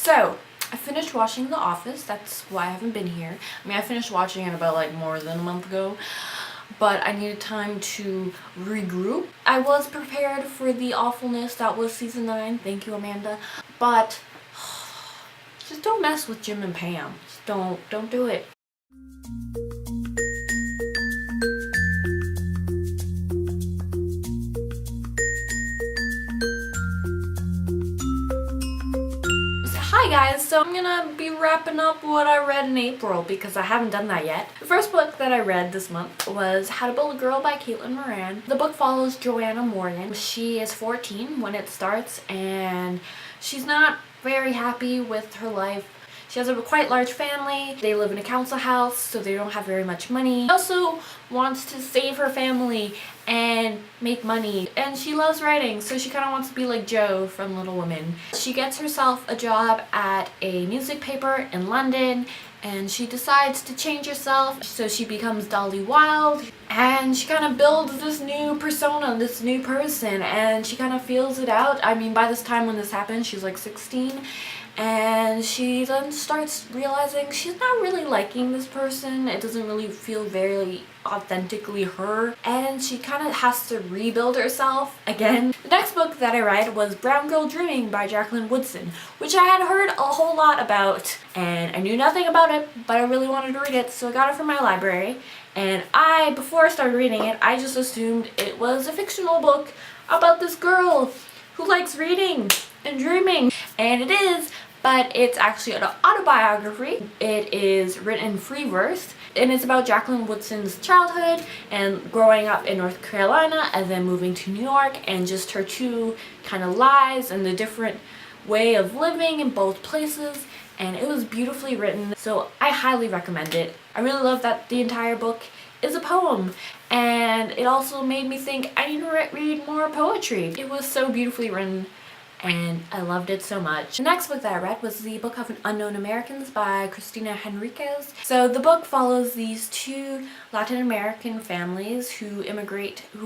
So, I finished watching The Office. That's why I haven't been here. I mean, I finished watching it about like more than a month ago, but I needed time to regroup. I was prepared for the awfulness that was season 9. Thank you, Amanda. But just don't mess with Jim and Pam. Just don't do it. Hi guys, so I'm gonna be wrapping up what I read in April because I haven't done that yet. The first book that I read this month was How to Build a Girl by Caitlin Moran. The book follows Joanna Morgan. She is 14 when it starts and she's not very happy with her life. She has a quite large family. They live in a council house, so they don't have very much money. She also wants to save her family and make money. And she loves writing, so she kind of wants to be like Jo from Little Women. She gets herself a job at a music paper in London, and she decides to change herself. So she becomes Dolly Wilde, and she kind of builds this new persona, this new person, and she kind of feels it out. I mean, by this time when this happens, she's like 16. And she then starts realizing she's not really liking this person. It doesn't really feel very authentically her. And she kind of has to rebuild herself again. The next book that I read was Brown Girl Dreaming by Jacqueline Woodson, which I had heard a whole lot about. And I knew nothing about it, but I really wanted to read it, so I got it from my library. And before I started reading it, I just assumed it was a fictional book about this girl who likes reading and dreaming. And it is. But it's actually an autobiography. It is written in free verse, and it's about Jacqueline Woodson's childhood and growing up in North Carolina and then moving to New York, and just her two kind of lives and the different way of living in both places. And it was beautifully written, so I highly recommend it. I really love that the entire book is a poem, and it also made me think I need to read more poetry. It was so beautifully written, and I loved it so much. The next book that I read was The Book of Unknown Americans by Cristina Henriquez. So the book follows these two Latin American families who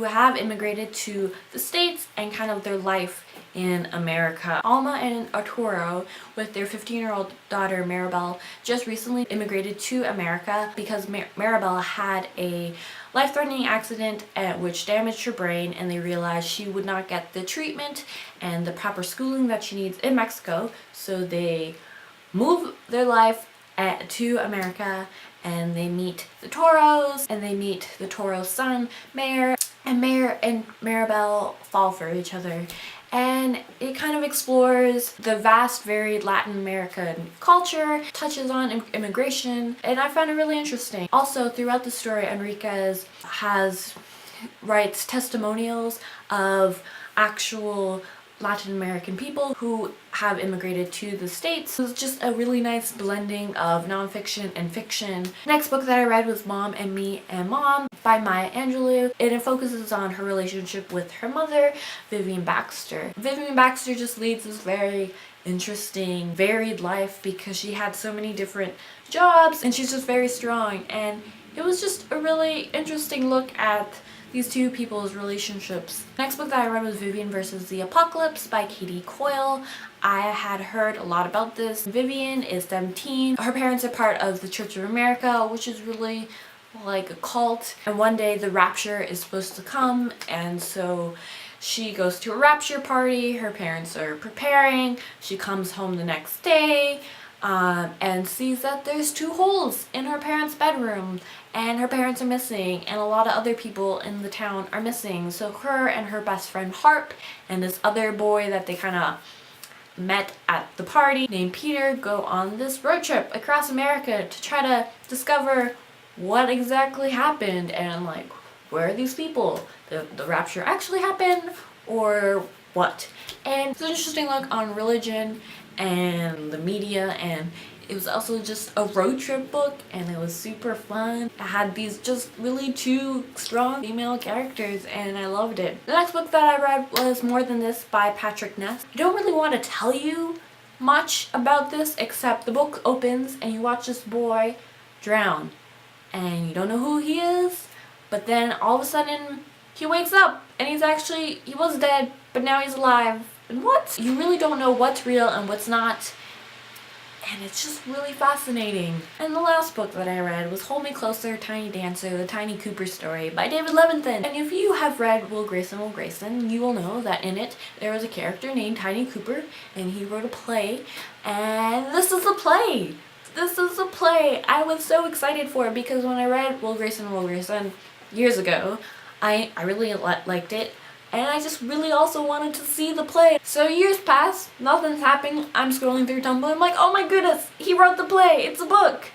have immigrated to the States and kind of their life in America. Alma and Arturo, with their 15-year-old daughter Maribel, just recently immigrated to America because Maribel had a life-threatening accident which damaged her brain, and they realized she would not get the treatment and the proper schooling that she needs in Mexico, so they move their life to America, and they meet the Toros, and they meet the Toro's son, Mayor, and Mayor and Maribel fall for each other. And it kind of explores the vast, varied Latin American culture, touches on immigration, and I found it really interesting. Also, throughout the story, Enriquez writes testimonials of actual Latin American people who have immigrated to the States. So it's just a really nice blending of nonfiction and fiction. Next book that I read was Mom and Me and Mom by Maya Angelou. It focuses on her relationship with her mother, Vivian Baxter. Vivian Baxter just leads this very interesting, varied life because she had so many different jobs, and she's just very strong. And it was just a really interesting look at these two people's relationships. Next book that I read was Vivian versus the Apocalypse by Katie Coyle. I had heard a lot about this. Vivian is 17. Her parents are part of the Church of America, which is really like a cult. And one day the rapture is supposed to come, and so she goes to a rapture party. Her parents are preparing. She comes home the next day and sees that there's 2 holes in her parents' bedroom, and her parents are missing, and a lot of other people in the town are missing. So her and her best friend Harp and this other boy that they kind of met at the party named Peter go on this road trip across America to try to discover what exactly happened and like, where are these people? The rapture actually happened, or what? And it's an interesting look on religion and the media, and it was also just a road trip book, and it was super fun. It had these just really 2 strong female characters, and I loved it. The next book that I read was More Than This by Patrick Ness. I don't really want to tell you much about this, except the book opens and you watch this boy drown, and you don't know who he is, but then all of a sudden he wakes up and he was dead, but now he's alive. And what? You really don't know what's real and what's not. and it's just really fascinating. And the last book that I read was Hold Me Closer, Tiny Dancer, The Tiny Cooper Story by David Levinson. And if you have read Will Grayson, you will know that in it there was a character named Tiny Cooper, and he wrote a play, and this is the play! This is the play! I was so excited for it because when I read Will Grayson years ago, I really liked it. And I just really also wanted to see the play. So years pass, nothing's happening, I'm scrolling through Tumblr, I'm like, oh my goodness, he wrote the play, it's a book!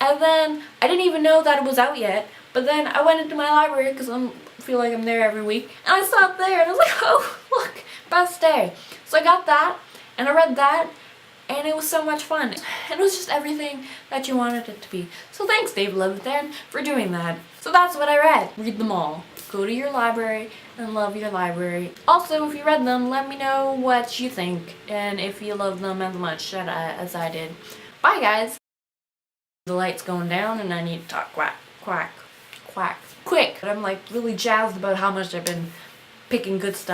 And then, I didn't even know that it was out yet, but then I went into my library, because I feel like I'm there every week, and I saw it there, and I was like, oh, look, best day. So I got that, and I read that, and it was so much fun. And it was just everything that you wanted it to be. So thanks, Dave Levitan, for doing that. So that's what I read. Read them all. Go to your library and love your library. Also, if you read them, let me know what you think and if you love them as much as I did. Bye, guys. The light's going down and I need to talk quack, quack, quack, quick. But I'm like really jazzed about how much I've been picking good stuff.